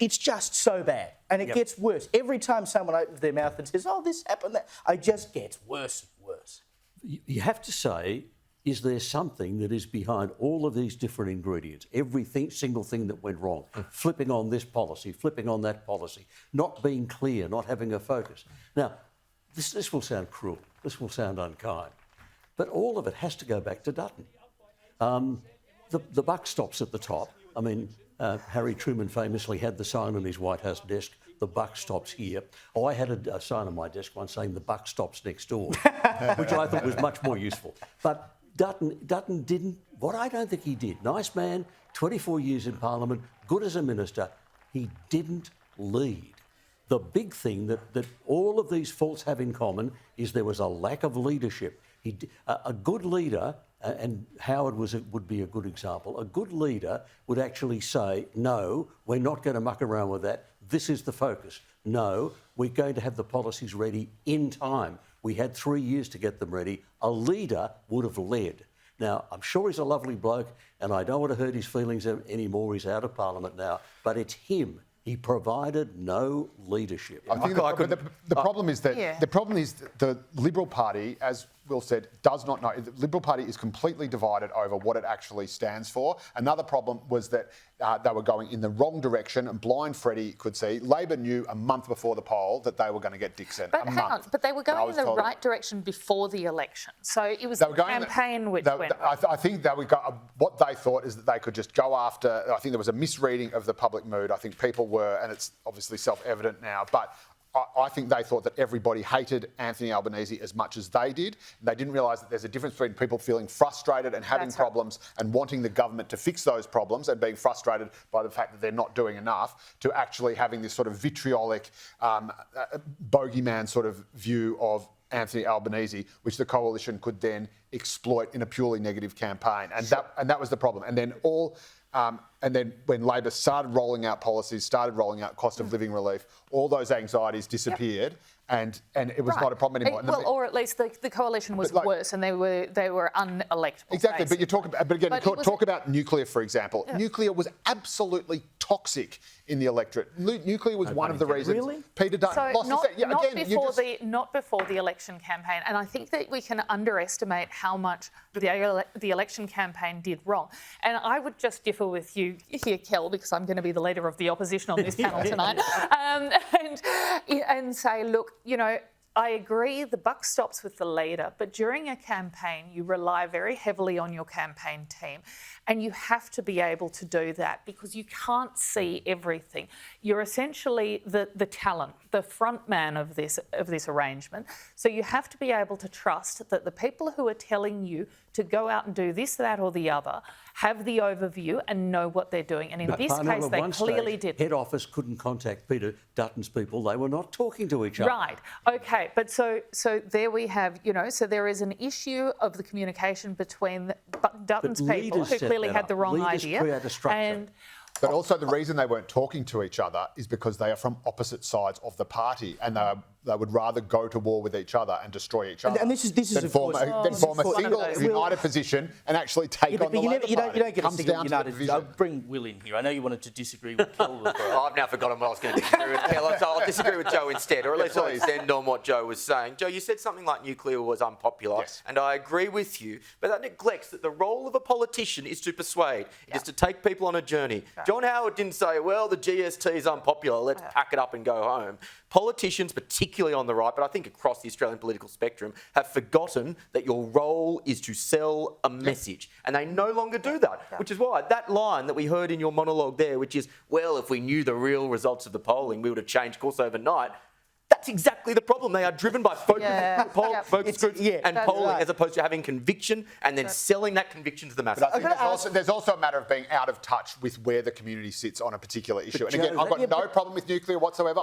It's just so bad, and it gets worse. Every time someone opens their mouth and says, oh, this happened, that, it just gets worse and worse. You have to say, is there something that is behind all of these different ingredients? Single thing that went wrong, flipping on this policy, flipping on that policy, not being clear, not having a focus. Now, this will sound cruel, this will sound unkind, but all of it has to go back to Dutton. The buck stops at the top. I mean, Harry Truman famously had the sign on his White House desk, the buck stops here. Oh, I had a sign on my desk once saying the buck stops next door, which I thought was much more useful. But Dutton didn't, what I don't think he did, nice man, 24 years in Parliament, good as a minister, he didn't lead. The big thing that all of these faults have in common is there was a lack of leadership. A good leader, and Howard would be a good example, a good leader would actually say, no, we're not going to muck around with that. This is the focus. No, we're going to have the policies ready in time. We had 3 years to get them ready. A leader would have led. Now, I'm sure he's a lovely bloke, and I don't want to hurt his feelings anymore. He's out of Parliament now, but it's him. He provided no leadership. I think the problem is that the Liberal Party, as Will said, does not know. The Liberal Party is completely divided over what it actually stands for. Another problem was that they were going in the wrong direction, and blind Freddie could see. Labor knew a month before the poll that they were going to get dissent. But hang on, but they were going in the right direction before the election. So it was the campaign which went wrong. I think that what they thought is that they could just go after. I think there was a misreading of the public mood. I think people were, and it's obviously self-evident now, but I think they thought that everybody hated Anthony Albanese as much as they did. They didn't realise that there's a difference between people feeling frustrated and having problems and wanting the government to fix those problems and being frustrated by the fact that they're not doing enough, to actually having this sort of vitriolic, bogeyman sort of view of Anthony Albanese, which the coalition could then exploit in a purely negative campaign. And that was the problem. And then when Labor started rolling out policies, started rolling out cost of living relief, all those anxieties disappeared, and it was not a problem anymore. Well, or at least the coalition was worse, and they were unelectable. Exactly, but you talk about nuclear, for example. Yeah. Nuclear was absolutely toxic in the electorate. Nuclear was one of the reasons. Really? Peter Dutton lost his not before the election campaign, and I think that we can underestimate how much the election campaign did wrong. And I would just differ with you here, Kel, because I'm going to be the leader of the opposition on this panel tonight, and say, look, you know, I agree the buck stops with the leader, but during a campaign you rely very heavily on your campaign team, and you have to be able to do that because you can't see everything. You're essentially the talent, the front man of this arrangement. So you have to be able to trust that the people who are telling you to go out and do this, that or the other have the overview and know what they're doing. And in this case, they clearly did. Head office couldn't contact Peter Dutton's people. They were not talking to each other. Right. Okay. But so there we have, you know, so there is an issue of the communication between Dutton's people who clearly had the wrong idea. Create a structure. But also the reason they weren't talking to each other is because they are from opposite sides of the party, and they would rather go to war with each other and destroy each other and this is than form a single united position and actually take on the Labor Party. You don't get a single united. I'll bring Will in here. I know you wanted to disagree with Kel. I've now forgotten what I was going to disagree with Kel, so I'll disagree with Joe instead, or at least I'll extend on what Joe was saying. Joe, you said something like nuclear was unpopular, and I agree with you, but that neglects that the role of a politician is to persuade, it is to take people on a journey. Okay. John Howard didn't say, well, the GST is unpopular, let's pack it up and go home. Politicians, particularly on the right, but I think across the Australian political spectrum, have forgotten that your role is to sell a message. And they no longer do that, which is why that line that we heard in your monologue there, which is, well, if we knew the real results of the polling, we would have changed course overnight. That's exactly the problem. They are driven by focus groups and polling as opposed to having conviction and then selling that conviction to the masses. But I think there's also a matter of being out of touch with where the community sits on a particular issue. And again, I've got no problem with nuclear whatsoever.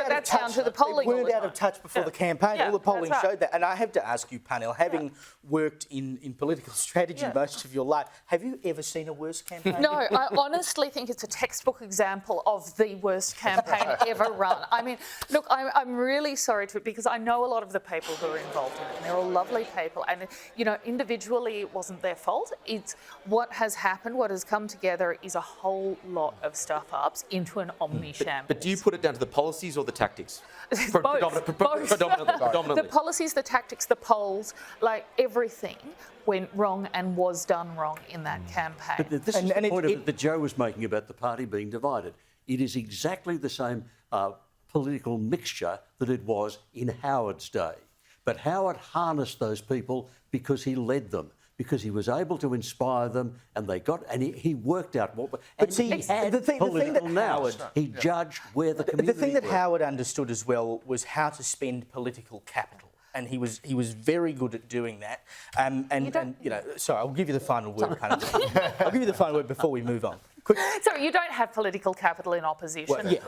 That's down to the polling. They weren't out of touch before the campaign. All the polling showed that. And I have to ask you, panel, having worked in political strategy most of your life, have you ever seen a worse campaign? No, I honestly think it's a textbook example of the worst campaign ever run. I mean, look, I'm really sorry because I know a lot of the people who are involved in it, and they're all lovely people. And, you know, individually it wasn't their fault. It's what has happened, what has come together is a whole lot of stuff-ups into an omni-shambles. But do you put it down to the policies or the tactics? Both. Predominantly. The policies, the tactics, the polls, like everything went wrong and was done wrong in that campaign. But this is the point that Joe was making about the party being divided. It is exactly the same political mixture that it was in Howard's day. But Howard harnessed those people because he led them, because he was able to inspire them, and he worked out what. But see, he had the thing that nous. He judged where the community. The thing that were. Howard understood as well was how to spend political capital. And he was very good at doing that. And you know, sorry, I'll give you the final word, Panel. I'll give you the final word before we move on. Quick. Sorry, you don't have political capital in opposition. Well, yeah.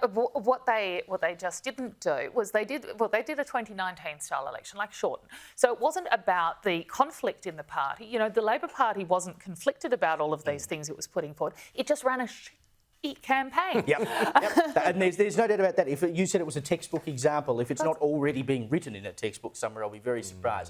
What they just didn't do was they did a 2019 style election like Shorten. So it wasn't about the conflict in the party. You know, the Labor Party wasn't conflicted about all of these things it was putting forward. It just ran a campaign. Yep. And there's no doubt about that. If you said it was a textbook example, if it's not already being written in a textbook somewhere, I'll be very surprised.